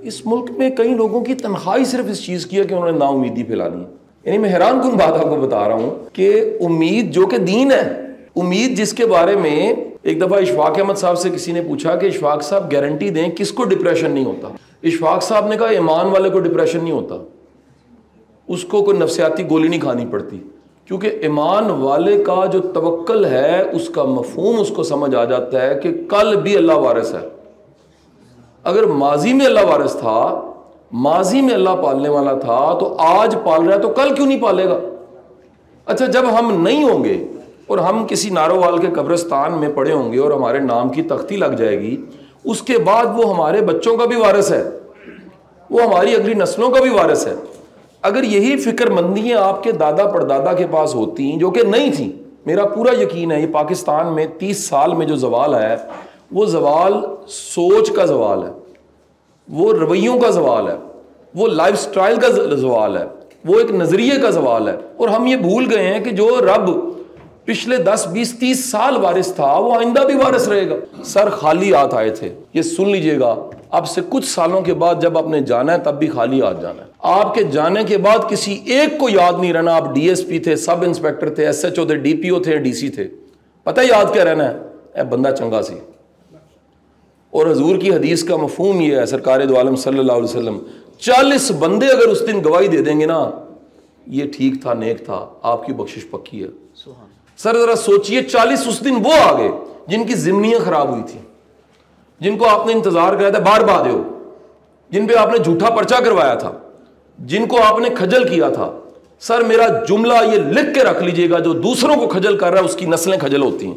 اس ملک میں کئی لوگوں کی تنخواہ صرف اس چیز کی ہے کہ انہوں نے نا امیدی پھیلانی ہے. یعنی میں حیران کن بات آپ کو بتا رہا ہوں کہ امید جو کہ دین ہے، امید جس کے بارے میں ایک دفعہ اشفاق احمد صاحب سے کسی نے پوچھا کہ اشفاق صاحب گارنٹی دیں کس کو ڈپریشن نہیں ہوتا. اشفاق صاحب نے کہا ایمان والے کو ڈپریشن نہیں ہوتا، اس کو کوئی نفسیاتی گولی نہیں کھانی پڑتی، کیونکہ ایمان والے کا جو توکل ہے اس کا مفہوم اس کو سمجھ آ جاتا ہے کہ کل بھی اللہ وارث ہے. اگر ماضی میں اللہ وارث تھا، ماضی میں اللہ پالنے والا تھا، تو آج پال رہا ہے تو کل کیوں نہیں پالے گا؟ اچھا جب ہم نہیں ہوں گے اور ہم کسی نارووال کے قبرستان میں پڑے ہوں گے اور ہمارے نام کی تختی لگ جائے گی، اس کے بعد وہ ہمارے بچوں کا بھی وارث ہے، وہ ہماری اگلی نسلوں کا بھی وارث ہے. اگر یہی فکر مندیاں آپ کے دادا پردادا کے پاس ہوتی جو کہ نہیں تھیں، میرا پورا یقین ہے یہ پاکستان میں 30 سال میں جو زوال ہے وہ زوال سوچ کا زوال ہے، وہ رویوں کا زوال ہے، وہ لائف سٹائل کا زوال ہے، وہ ایک نظریے کا زوال ہے. اور ہم یہ بھول گئے ہیں کہ جو رب پچھلے 10 20 30 سال وارث تھا وہ آئندہ بھی وارث رہے گا. سر خالی ہاتھ آئے تھے، یہ سن لیجئے گا، اب سے کچھ سالوں کے بعد جب آپ نے جانا ہے تب بھی خالی ہاتھ جانا ہے. آپ کے جانے کے بعد کسی ایک کو یاد نہیں رہنا آپ ڈی ایس پی تھے، سب انسپیکٹر تھے، ایس ایچ او تھے، ڈی پی او تھے، ڈی سی تھے. پتہ یاد کیا رہنا ہے؟ اے بندہ چنگا سی. اور حضور کی حدیث کا مفہوم یہ ہے، سرکار دو عالم صلی اللہ علیہ وسلم 40 بندے اگر اس دن گواہی دے دیں گے نا یہ ٹھیک تھا، نیک تھا، آپ کی بخشش پکی ہے. سر ذرا سوچئے 40 اس دن وہ آگے جن کی ضمنیاں خراب ہوئی تھی، جن کو آپ نے انتظار کرایا تھا بار بار ہو، جن پہ آپ نے جھوٹا پرچہ کروایا تھا، جن کو آپ نے کھجل کیا تھا. سر میرا جملہ یہ لکھ کے رکھ لیجئے گا، جو دوسروں کو کھجل کر رہا ہے اس کی نسلیں کھجل ہوتی ہیں.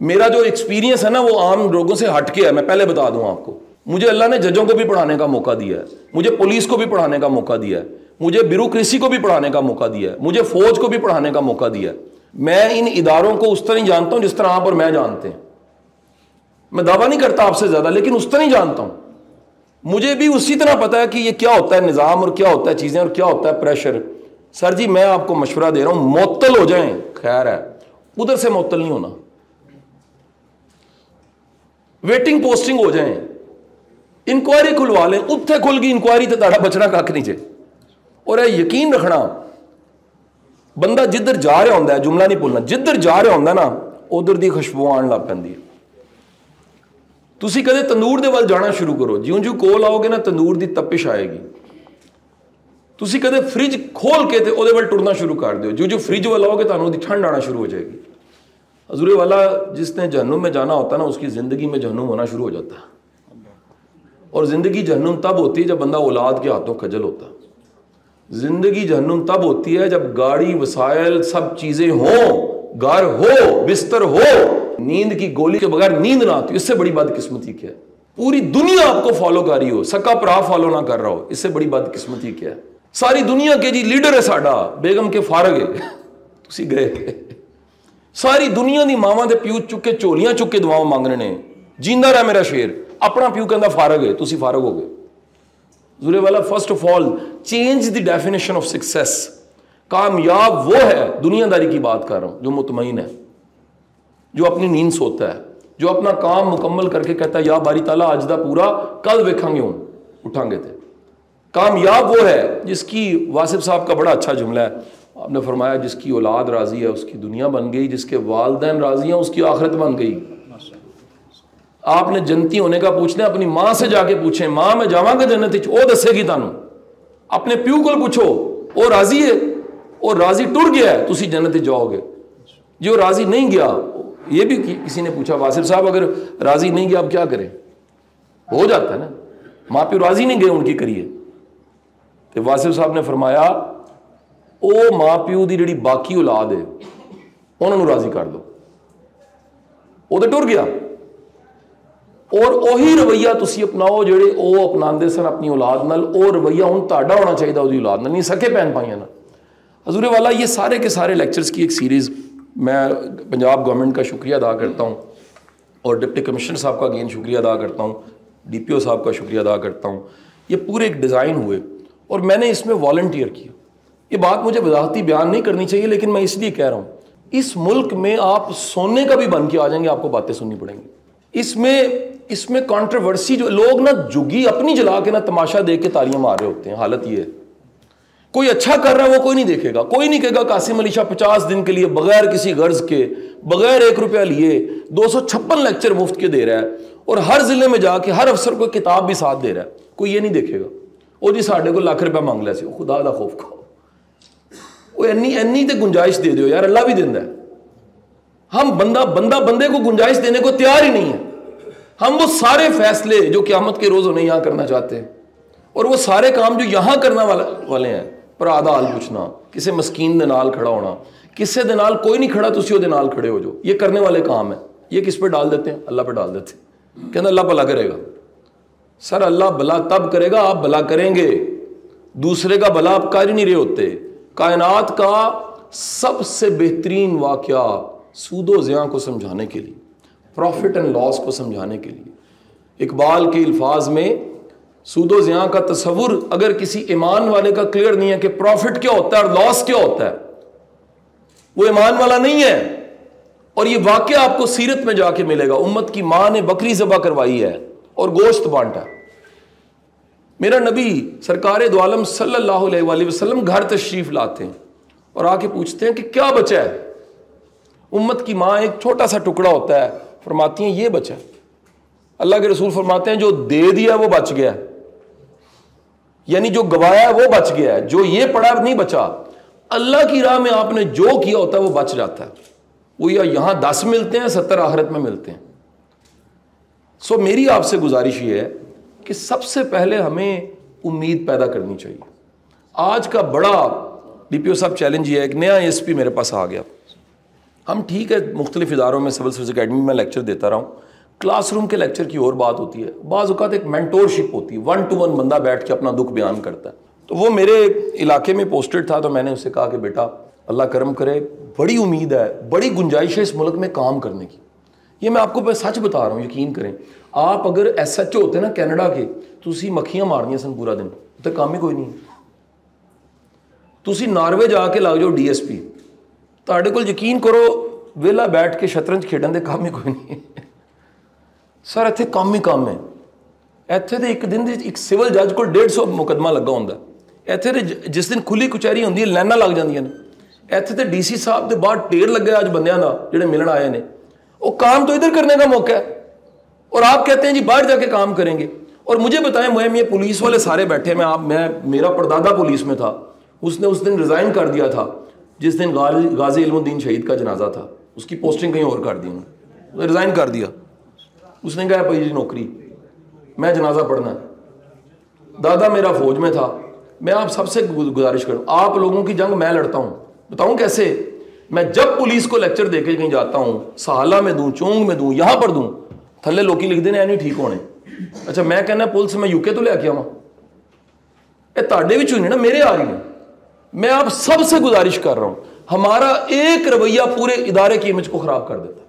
میرا جو ایکسپیرینس ہے نا وہ عام لوگوں سے ہٹ کے ہے. میں پہلے بتا دوں آپ کو، مجھے اللہ نے ججوں کو بھی پڑھانے کا موقع دیا ہے، مجھے پولیس کو بھی پڑھانے کا موقع دیا ہے، مجھے بیوروکریسی کو بھی پڑھانے کا موقع دیا ہے، مجھے فوج کو بھی پڑھانے کا موقع دیا ہے. میں ان اداروں کو اس طرح نہیں جانتا ہوں جس طرح آپ اور میں جانتے ہیں. میں دعویٰ نہیں کرتا آپ سے زیادہ، لیکن اس طرح نہیں جانتا ہوں. مجھے بھی اسی طرح پتا ہے کہ یہ کیا ہوتا ہے نظام اور کیا ہوتا ہے چیزیں اور کیا ہوتا ہے پریشر. سر جی میں آپ کو مشورہ دے رہا ہوں معطل ہو جائیں خیر ہے، ادھر سے معطل نہیں ہونا. ویٹنگ پوسٹنگ ہو جائیں، انکوائری کھلوا لیں، اتھے کھل گئی انکوائری تو تاڑا بچنا کھ نہیں جے. اور یقین رکھنا بندہ جدھر جا رہا ہوتا ہے، جملہ نہیں بولنا، جدھر جا رہا ہوتا ہے نا ادھر دی خوشبو آن لگ پیندی ہے. تسی کدے تندور دے وال جانا شروع کرو، جیوں جیوں کول آؤ گے نا تندور دی تپش آئے گی. تسی کدے فریج کھول کے تے او دے وال ٹرنا شروع کر دیو، جو فریج وال آؤ گے تانوں دی ٹھنڈ آنا شروع ہو جائے گی. حضور والا جس نے جہنم میں جانا ہوتا ہے نا اس کی زندگی میں جہنم ہونا شروع ہو جاتا ہے. اور زندگی جہنم تب ہوتی ہے جب بندہ اولاد کے ہاتھوں کھجل ہوتا ہے. زندگی جہنم تب ہوتی ہے جب گاڑی وسائل سب چیزیں ہوں، گھر ہو، بستر ہو، نیند کی گولی کے بغیر نیند نہ آتی. اس سے بڑی بدقسمتی کیا ہے؟ پوری دنیا آپ کو فالو کر رہی ہو، سکا پرا فالو نہ کر رہا ہو، اس سے بڑی بدقسمتی کیا ہے؟ ساری دنیا کے جی لیڈر ہے ساڈا، بیگم کے فارغ ہے، تسی گئے. ساری دنیا دی ماواں دے پیو چک کے چولیاں چک کے دعاواں مانگنے نے، جیندا رہ میرا شیر. اپنا پیو کہندا فارغ ہے، تسی فارغ ہو گئے. حضور والا first of all change the definition of success. کامیاب وہ ہے، دنیا داری کی بات کر رہا ہوں، جو مطمئن ہے، جو اپنی نیند سوتا ہے، جو اپنا کام مکمل کر کے کہتا ہے یا باری تعالیٰ آج دا پورا کل ویکھاں گے، ہوں اٹھاں گے تھے. کامیاب وہ ہے جس کی، واصف صاحب کا بڑا اچھا جملہ ہے، آپ نے فرمایا جس کی اولاد راضی ہے اس کی دنیا بن گئی، جس کے والدین راضی ہیں اس کی آخرت بن گئی. آپ نے جنتی ہونے کا پوچھنا ہے اپنی ماں سے جا کے پوچھیں، ماں میں جاواں گا جنت وچ، او دسے گی تانوں. اپنے پیو کو پوچھو وہ راضی ہے، اور راضی ٹر گیا ہے تسی جنت وچ جاؤ گے. جو راضی نہیں گیا، یہ بھی کسی نے پوچھا واصف صاحب اگر راضی نہیں گیا اب کیا کریں؟ ہو جاتا ہے نا، ماں پیو راضی نہیں گئے ان کی کریے. تو واصف صاحب نے فرمایا او ماں پیو دی جڑی باقی اولاد ہے انہوں نے راضی کر دو، وہ تو ٹر گیا. اور وہی رویہ تسی اپناؤ جڑے او اپناندے سن اپنی اولاد نال، او رویہ ہن تہاڈا ہونا چاہیے اودی اولاد نال، نہیں سکے پہن پائیاں نا. حضور والا یہ سارے کے سارے لیکچرز کی ایک سیریز میں پنجاب گورنمنٹ کا شکریہ ادا کرتا ہوں، اور ڈپٹی کمشنر صاحب کا اگین شکریہ ادا کرتا ہوں، ڈی پی او صاحب کا شکریہ ادا کرتا ہوں. یہ پورے ایک ڈیزائن ہوئے اور میں نے اس میں والنٹیئر کیا. یہ بات مجھے وضاحتی بیان نہیں کرنی چاہیے لیکن میں اس لیے کہہ رہا ہوں، اس ملک میں آپ سونے کا بھی بن کے آ جائیں گے آپ کو باتیں سننی پڑیں گی. اس میں اس میں کانٹروورسی جو لوگ نا جگی اپنی جلا کے نا تماشا دیکھ کے تالیاں مار رہے ہوتے ہیں. حالت یہ ہے کوئی اچھا کر رہا ہے وہ کوئی نہیں دیکھے گا, کوئی نہیں کہے گا قاسم علی شاہ 50 دن کے لیے بغیر کسی غرض کے بغیر 1 روپیہ لیے 256 لیکچر مفت کے دے رہا ہے اور ہر ضلع میں جا کے ہر افسر کو کتاب بھی ساتھ دے رہا ہے. کوئی یہ نہیں دیکھے گا وہ جی ساڈے کو لاکھ روپیہ مانگ لیا سی, خدا دا خوف کھاؤ, وہ اینی تے گنجائش دے دیو یار, اللہ بھی دیندا ہے. ہم بندہ بندے کو گنجائش دینے کو تیار ہی نہیں ہے. ہم وہ سارے فیصلے جو قیامت کے روز انہیں یہاں کرنا چاہتے ہیں اور وہ سارے کام جو یہاں کرنا والے ہیں پر آدھا حال پوچھنا, کسی مسکین دے نال کھڑا ہونا, کسی دے نال کوئی نہیں کھڑا تسی دے نال کھڑے ہو جو, یہ کرنے والے کام ہیں. یہ کس پہ ڈال دیتے ہیں؟ اللہ پہ ڈال دیتے ہیں. کہنا اللہ بھلا کرے گا. سر اللہ بھلا تب کرے گا آپ بھلا کریں گے, دوسرے کا بھلا آپ کر ہی نہیں رہے ہوتے. کائنات کا سب سے بہترین واقعہ سود و زیاں کو سمجھانے کے لیے, پروفٹ اینڈ لاس کو سمجھانے کے لیے, اقبال کے الفاظ میں سود و زیاں کا تصور اگر کسی ایمان والے کا کلیئر نہیں ہے کہ پروفٹ کیا ہوتا ہے اور لاس کیا ہوتا ہے, وہ ایمان والا نہیں ہے. اور یہ واقعہ آپ کو سیرت میں جا کے ملے گا. امت کی ماں نے بکری ذبح کروائی ہے اور گوشت بانٹا. میرا نبی سرکار دو عالم صلی اللہ علیہ وآلہ وسلم گھر تشریف لاتے ہیں اور آ کے پوچھتے ہیں کہ کیا بچا ہے. امت کی ماں ایک چھوٹا سا ٹکڑا ہوتا ہے, فرماتی ہیں یہ بچا ہے. اللہ کے رسول فرماتے ہیں جو دے دیا وہ بچ گیا, یعنی جو گوایا ہے وہ بچ گیا ہے, جو یہ پڑا نہیں بچا. اللہ کی راہ میں آپ نے جو کیا ہوتا ہے وہ بچ جاتا ہے. وہ یا یہاں 10 ملتے ہیں 70 آخرت میں ملتے ہیں. سو میری آپ سے گزارش یہ ہے کہ سب سے پہلے ہمیں امید پیدا کرنی چاہیے. آج کا بڑا ڈی پی او صاحب چیلنج یہ ہے, ایک نیا ایس پی میرے پاس آ گیا. ہم ٹھیک ہے مختلف اداروں میں سول سروس اکیڈمی میں لیکچر دیتا رہا ہوں, کلاس روم کے لیکچر کی اور بات ہوتی ہے. بعض اوقات ایک مینٹورشپ ہوتی ہے, 1 to 1 بندہ بیٹھ کے اپنا دکھ بیان کرتا ہے. تو وہ میرے علاقے میں پوسٹڈ تھا, تو میں نے اسے کہا کہ بیٹا اللہ کرم کرے, بڑی امید ہے, بڑی گنجائش ہے اس ملک میں کام کرنے کی. یہ میں آپ کو سچ بتا رہا ہوں, یقین کریں. آپ اگر ایس ایچ او ہوتے نا کینیڈا کے, تو اسی مکھیاں مارنیاں سن پورا دن, تو کام ہی کوئی نہیں. تسی ناروے جا کے لگ جاؤ ڈی ایس پی, تہاڈے کول یقین کرو ویلا بیٹھ کے شطرنج کھیڈن دے کام ہی کوئی نہیں. سر اتنے کام ہی کام ہے. اتنے تو ایک دن ایک سول جج کو 150 مقدمہ لگا ہوتا ہے. اتنے تو جس دن کھلی کچہری ہوتی ہے لائناں لگ جاندیاں نے. اتنے تو ڈی سی صاحب کے باہر ٹیر لگے اج بندیاں دا جڑے ملن آئے نے. وہ کام تو ادھر کرنے کا موقع ہے اور آپ کہتے ہیں جی باہر جا کے کام کریں گے. اور مجھے بتائیں مہم یہ پولیس والے سارے بیٹھے, میں میرا پردادا پولیس میں تھا, اس نے اس دن ریزائن کر دیا تھا جس دن غازی علم الدین شہید کا جنازہ تھا. اس کی پوسٹنگ کہیں اور کر دی, انہوں نے ریزائن کر دیا. اس نے کہا بھائی جی نوکری, میں جنازہ پڑھنا ہے. دادا میرا فوج میں تھا. میں آپ سب سے گزارش کروں, آپ لوگوں کی جنگ میں لڑتا ہوں. بتاؤں کیسے؟ میں جب پولیس کو لیکچر دے کے کہیں جاتا ہوں, سہالہ میں دوں, چونگ میں دوں, یہاں پر دوں, تھلے لوکی لکھ دینے نہیں ٹھیک ہونے. اچھا میں کہنا پولیس میں UK تو لے کے آواں, یہ تاڑے بھی چوئی نا میرے آ رہی ہیں. میں آپ سب سے گزارش کر رہا ہوں, ہمارا ایک رویہ پورے ادارے کی امیج کو خراب کر دیتا ہے.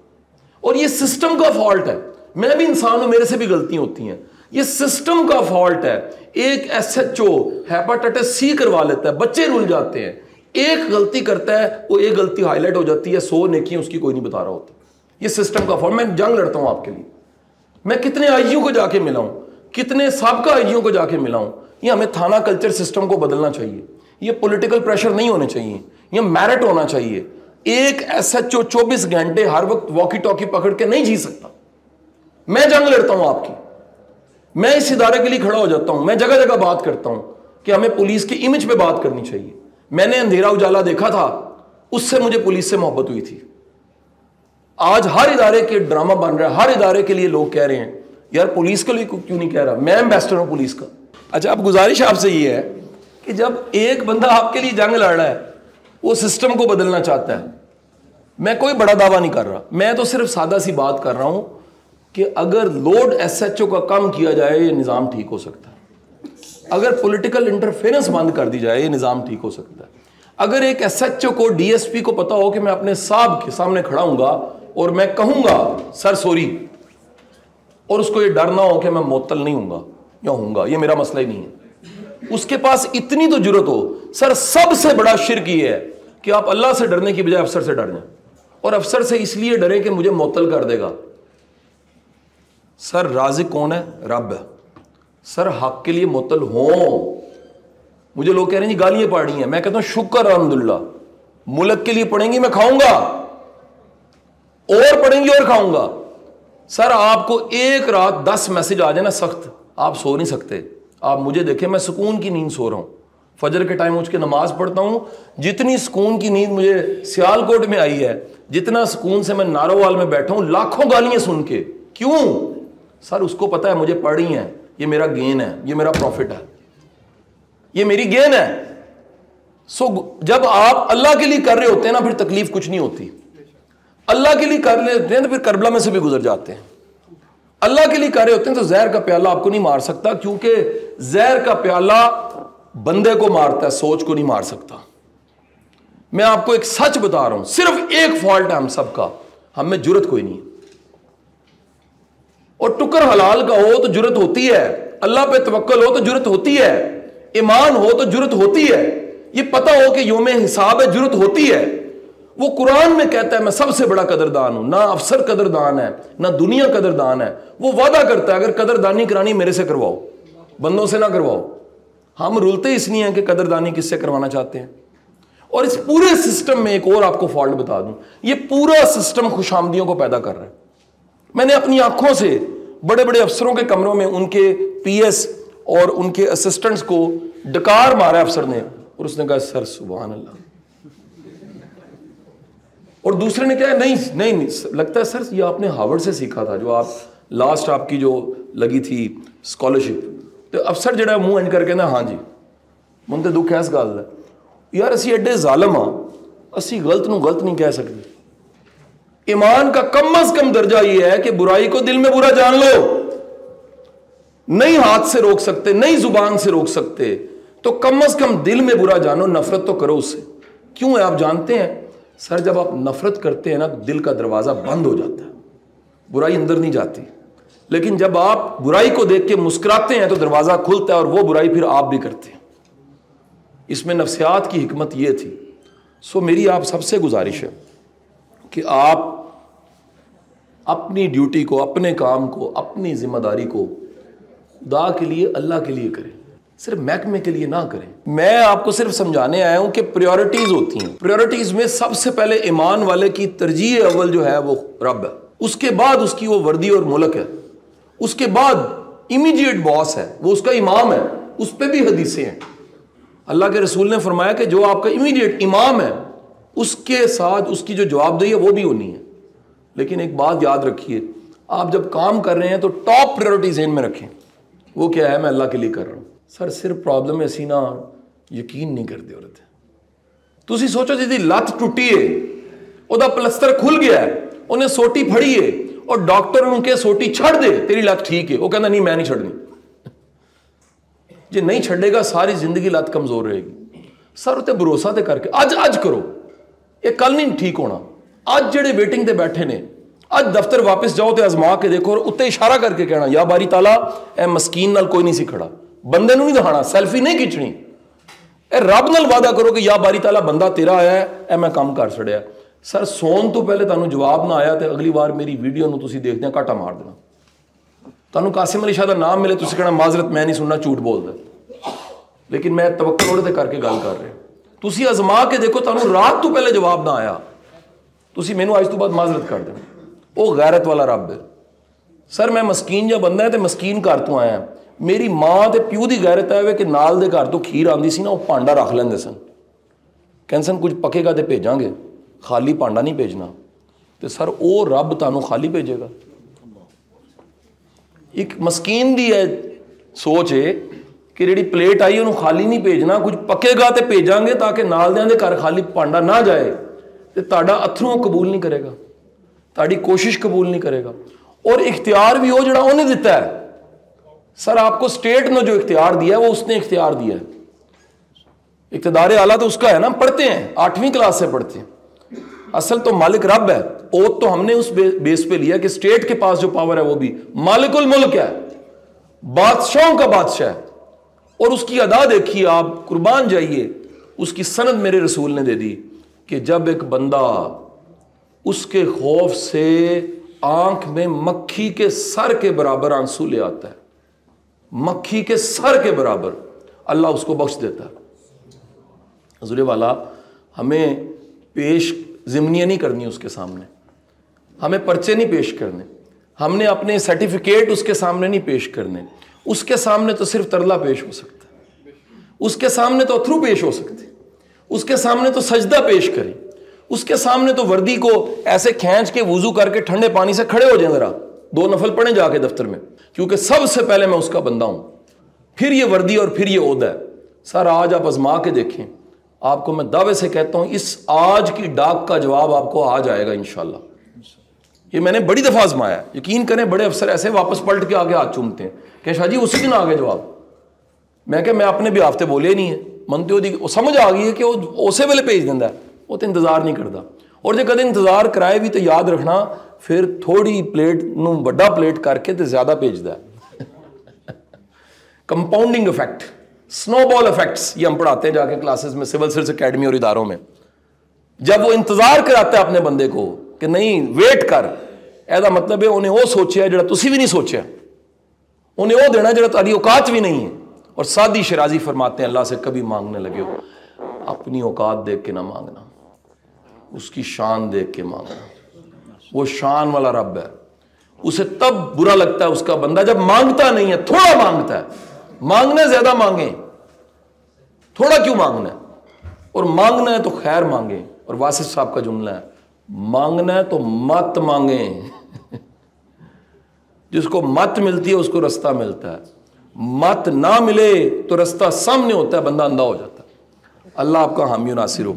اور یہ سسٹم کا فالٹ ہے. میں بھی انسان ہوں, میرے سے بھی غلطیاں ہوتی ہیں. یہ سسٹم کا فالٹ ہے. ایک S H O hepatitis C کروا لیتا ہے, بچے رول جاتے ہیں. ایک غلطی کرتا ہے, وہ ایک غلطی ہائی لائٹ ہو جاتی ہے, 100 نیکیاں اس کی کوئی نہیں بتا رہا ہوتا. یہ سسٹم کا فالٹ. میں جنگ لڑتا ہوں آپ کے لیے. میں کتنے آئی جیوں کو جا کے ملا ہوں, کتنے سابقہ آئی جیوں کو جا کے ملا ہوں. یہ ہمیں تھانہ کلچر سسٹم کو بدلنا چاہیے. یہ پولیٹیکل پریشر نہیں ہونے چاہیے, یہ میرٹ ہونا چاہیے. ایک ایس ایچ او 24 گھنٹے ہر وقت واکی ٹاکی پکڑ کے نہیں جی سکتا. میں جنگ لڑتا ہوں آپ کی, میں اس ادارے کے لیے کھڑا ہو جاتا ہوں. میں جگہ جگہ بات کرتا ہوں کہ ہمیں پولیس کی امیج پہ بات کرنی چاہیے. میں نے اندھیرا اجالا دیکھا تھا, اس سے مجھے پولیس سے محبت ہوئی تھی. آج ہر ادارے کے ڈرامہ بن رہا ہے, ہر ادارے کے لیے لوگ کہہ رہے ہیں یار پولیس کے لیے کیوں نہیں کہہ رہا, میں ایمبیسڈر ہوں پولیس کا. اچھا اب گزارش آپ سے یہ ہے کہ جب ایک بندہ آپ کے لیے جنگ لڑ رہا ہے, وہ سسٹم کو بدلنا چاہتا ہے. میں کوئی بڑا دعویٰ نہیں کر رہا, میں تو صرف سادہ سی بات کر رہا ہوں کہ اگر لوڈ ایس ایچ او کا کم کیا جائے یہ نظام ٹھیک ہو سکتا ہے. اگر پولیٹیکل انٹرفیرنس بند کر دی جائے یہ نظام ٹھیک ہو سکتا ہے. اگر ایک ایس ایچ او کو ڈی ایس پی کو پتا ہو کہ میں اپنے صاحب کے سامنے کھڑا ہوں گا اور میں کہوں گا سر سوری, اور اس کو یہ ڈر نہ ہو کہ میں معطل نہیں ہوں گا یا ہوں گا, یہ میرا مسئلہ ہی نہیں ہے. اس کے پاس اتنی تو جرت ہو. سر سب سے بڑا شرک یہ ہے کہ آپ اللہ سے ڈرنے کی بجائے افسر سے ڈر جائیں, اور افسر سے اس لیے ڈریں کہ مجھے معطل کر دے گا. سر رازق کون ہے؟ رب ہے. سر حق کے لیے معطل ہوں. مجھے لوگ کہہ رہے ہیں جی گالیاں پاڑی ہیں, میں کہتا ہوں شکر الحمدللہ, ملک کے لیے پڑھیں گی میں کھاؤں گا, اور پڑھیں گی اور کھاؤں گا. سر آپ کو ایک رات 10 میسج آ جائے نا سخت, آپ سو نہیں سکتے. آپ مجھے دیکھیں, میں سکون کی نیند سو رہا ہوں, فجر کے ٹائم اٹھ کے نماز پڑھتا ہوں. جتنی سکون کی نیند مجھے سیالکوٹ میں آئی ہے, جتنا سکون سے میں نارووال میں بیٹھا ہوں لاکھوں گالیاں سن کے. کیوں؟ سر اس کو پتا ہے مجھے پڑھی ہیں, یہ میرا گین ہے, یہ میرا پروفٹ ہے, یہ میری گین ہے. سو جب آپ اللہ کے لیے کر رہے ہوتے ہیں نا پھر تکلیف کچھ نہیں ہوتی. اللہ کے لیے کر لیتے ہیں تو پھر کربلا میں سے بھی گزر جاتے ہیں. اللہ کے لیے کر رہے ہوتے ہیں تو زہر کا پیالہ آپ کو نہیں مار سکتا, کیونکہ زہر کا پیالہ بندے کو مارتا ہے, سوچ کو نہیں مار سکتا. میں آپ کو ایک سچ بتا رہا ہوں, صرف ایک فالٹ ہے ہم سب کا, ہم میں جرت کوئی نہیں. اور ٹکر حلال کا ہو تو جرت ہوتی ہے, اللہ پہ توکل ہو تو جرت ہوتی ہے, ایمان ہو تو جرت ہوتی ہے, یہ پتہ ہو کہ یوم حساب ہے, جرت ہوتی ہے. وہ قرآن میں کہتا ہے میں سب سے بڑا قدردان ہوں. نہ افسر قدردان ہے, نہ دنیا قدردان ہے. وہ وعدہ کرتا ہے اگر قدردانی کرانی میرے سے کرواؤ, بندوں سے نہ کرواؤ. ہم رولتے اس لیے ہیں کہ قدردانی کس سے کروانا چاہتے ہیں. اور اس پورے سسٹم میں ایک اور آپ کو فالٹ بتا دوں, یہ پورا سسٹم خوشامدیوں کو پیدا کر رہا ہے. میں نے اپنی آنکھوں سے بڑے بڑے افسروں کے کمروں میں ان کے پی ایس اور ان کے اسسٹنٹس کو ڈکار مارا افسر نے, اور اس نے کہا سر سبحان اللہ. اور دوسرے نے کہا نہیں لگتا ہے سر یہ آپ نے ہارورڈ سے سیکھا تھا, جو آپ لاسٹ آپ کی جو لگی تھی اسکالرشپ. تو افسر جڑا منہ اینڈ کر کے نا, ہاں جی من تے دکھ ہے اس گل ہے یار, اسی ایڈے ظالم ہاں, اسی غلط نو غلط نہیں کہہ سکتے. ایمان کا کم از کم درجہ یہ ہے کہ برائی کو دل میں برا جان لو. نہیں ہاتھ سے روک سکتے, نہیں زبان سے روک سکتے, تو کم از کم دل میں برا جانو, نفرت تو کرو اس سے. کیوں ہے آپ جانتے ہیں سر, جب آپ نفرت کرتے ہیں نا تو دل کا دروازہ بند ہو جاتا ہے, برائی اندر نہیں جاتی. لیکن جب آپ برائی کو دیکھ کے مسکراتے ہیں تو دروازہ کھلتا ہے, اور وہ برائی پھر آپ بھی کرتے ہیں. اس میں نفسیات کی حکمت یہ تھی. سو میری آپ سب سے گزارش ہے کہ آپ اپنی ڈیوٹی کو, اپنے کام کو, اپنی ذمہ داری کو خدا کے لیے, اللہ کے لیے کریں, صرف محکمے کے لیے نہ کریں. میں آپ کو صرف سمجھانے آیا ہوں کہ پریورٹیز ہوتی ہیں. پریورٹیز میں سب سے پہلے ایمان والے کی ترجیح اول جو ہے وہ رب ہے, اس کے بعد اس کی وہ وردی اور ملک ہے, اس کے بعد امیڈیٹ باس ہے, وہ اس کا امام ہے. اس پہ بھی حدیثیں ہیں. اللہ کے رسول نے فرمایا کہ جو آپ کا امیڈیٹ امام ہے اس کے ساتھ اس کی جو جواب دہی ہے وہ بھی ہونی ہے. لیکن ایک بات یاد رکھیے, آپ جب کام کر رہے ہیں تو ٹاپ پریورٹی ذہن میں رکھیں. وہ کیا ہے؟ میں اللہ کے لیے کر رہا ہوں. سر صرف پرابلم ہے اسی نا یقین نہیں کرتے عورت. تسی سوچو جی لت ٹوٹی ہے, وہ پلستر کھل گیا ہے, انہیں سوٹی پھڑی ہے, اور ڈاکٹر ان کے سوٹی چھڑ دے تیری لت ٹھیک ہے, وہ کہنا نہیں میں نہیں چھڑنی. جی نہیں چھڑے گا ساری زندگی لت کمزور رہے گی. سر تے بھروسہ تے کر کے اج کرو, یہ کل نہیں ٹھیک ہونا. اج جڑے ویٹنگ تے بیٹھے نے, اج دفتر واپس جاؤ تے آزما کے دیکھو, اور اتنے اشارہ کر کے کہنا یا باری تعالیٰ اے مسکین نال کوئی نہیں سی کھڑا, بندے نو نہیں دکھانا, سیلفی نہیں کھچنی, اے رب نال وعدہ کرو کہ یا باری تعالیٰ بندہ تیرا آیا ہے, اے میں کام کر چھڑیا. سر سون تو پہلے تانوں جواب نہ آیا تے اگلی بار میری ویڈیو نو تسی دیکھدے کاٹا مار دینا. تانوں قاسم علی شاہ دا نام ملے تسی کہنا معذرت میں نہیں سننا, جھوٹ بولدا, لیکن میں توکل اڑے تے کر کے گل کر رہا. تسی آزما کے دیکھو, تانوں رات تو پہلے جواب نہ آیا, تسی مینوں اج تو بعد معذرت کر دینا. وہ غیرت والا رب ہے. سر میں مسکین جا بندہ ہے تے مسکین گھر تو آیا. میری ماں تے پیو دی غیرت ہے کہ نال دے گھر تو کھیر آندی سی نا, وہ پانڈا رکھ لیندے سن, کہندے سن کچھ پکے گا تے بھیجاں گے, خالی پانڈا نہیں بھیجنا. تے سر او رب تانوں خالی بھیجے گا. ایک مسکین دی ہے سوچ ہے کہ جڑی پلیٹ آئی انہوں خالی نہیں بھیجنا, کچھ پکے گا تے بھیجاں گے تاکہ نال دیاں دے گھر خالی پانڈا نہ جائے. تے تہاڈا اتھروں قبول نہیں کرے گا, تہاڈی کوشش قبول نہیں کرے گا. اور اختیار بھی ہو جڑا انہیں دیتا ہے. سر آپ کو اسٹیٹ نے جو اختیار دیا ہے وہ اس نے اختیار دیا ہے. اقتدار اعلیٰ تو اس کا ہے نا, پڑھتے ہیں 8ویں کلاس سے پڑھتے ہیں. اصل تو مالک رب ہے. اوت تو ہم نے اس بیس پہ لیا کہ اسٹیٹ کے پاس جو پاور ہے وہ بھی مالک الملک ہے, بادشاہوں کا بادشاہ ہے. اور اس کی ادا دیکھیے آپ, قربان جائیے. اس کی سند میرے رسول نے دے دی کہ جب ایک بندہ اس کے خوف سے آنکھ میں مکھی کے سر کے برابر آنسو لے آتا ہے, مکھی کے سر کے برابر, اللہ اس کو بخش دیتا ہے. حضور والا ہمیں پیش ضمنیاں نہیں کرنی اس کے سامنے, ہمیں پرچے نہیں پیش کرنے, ہم نے اپنے سرٹیفکیٹ اس کے سامنے نہیں پیش کرنے. اس کے سامنے تو صرف ترلا پیش ہو سکتا ہے, اس کے سامنے تو اتھرو پیش ہو سکتے, اس کے سامنے تو سجدہ پیش کریں, اس کے سامنے تو وردی کو ایسے کھینچ کے وضو کر کے ٹھنڈے پانی سے کھڑے ہو جائیں, ذرا 2 نفل پڑھیں جا کے دفتر میں, کیونکہ سب سے پہلے میں اس کا بندہ ہوں, پھر یہ وردی اور پھر یہ عہدہ ہے. سر آج آپ آزما کے دیکھیں, آپ کو میں دعوے سے کہتا ہوں اس آج کی ڈاک کا جواب آپ کو آ جائے گا انشاءاللہ. یہ میں نے بڑی دفعہ آزمایا ہے, یقین کریں بڑے افسر ایسے واپس پلٹ کے آگے ہاتھ چومتے ہیں کہ شاہ جی اسی دن آگے جواب. میں کہ میں اپنے بھی ہفتے بولے نہیں ہے, منتے وہ سمجھ آ گئی ہے کہ وہ اسے ویلے بھیج دینا ہے, وہ تو انتظار نہیں کرتا. اور جب کدے انتظار کرائے بھی تو یاد رکھنا پھر تھوڑی پلیٹ نو بڑا پلیٹ کر کے تو زیادہ بھیجتا ہے. کمپاؤنڈنگ افیکٹ, سنو بال افیکٹس, یہ ہم پڑھاتے ہیں جا کے کلاسز میں سول سروس اکیڈمی اور اداروں میں. جب وہ انتظار کراتا ہے اپنے بندے کو کہ نہیں ویٹ کر, ایسا مطلب ہے انہیں وہ سوچیا جڑا تسی بھی نہیں سوچیا, انہیں وہ دینا جڑا تاری اوقات بھی نہیں ہے. اور سادی شرازی فرماتے ہیں اللہ سے کبھی مانگنے لگے ہو اپنی اوقات دیکھ کے نہ مانگنا, اس کی شان دیکھ کے مانگنا. وہ شان والا رب ہے, اسے تب برا لگتا ہے اس کا بندہ جب مانگتا نہیں ہے, تھوڑا مانگتا ہے. مانگنا زیادہ مانگیں, تھوڑا کیوں مانگنا ہے, اور مانگنا ہے تو خیر مانگیں. اور واسف صاحب کا جملہ ہے مانگنا ہے تو مت مانگیں. جس کو مت ملتی ہے اس کو رستہ ملتا ہے, مت نہ ملے تو رستہ سامنے ہوتا ہے, بندہ اندھا ہو جاتا ہے. اللہ آپ کا حامی و ناصر ہو.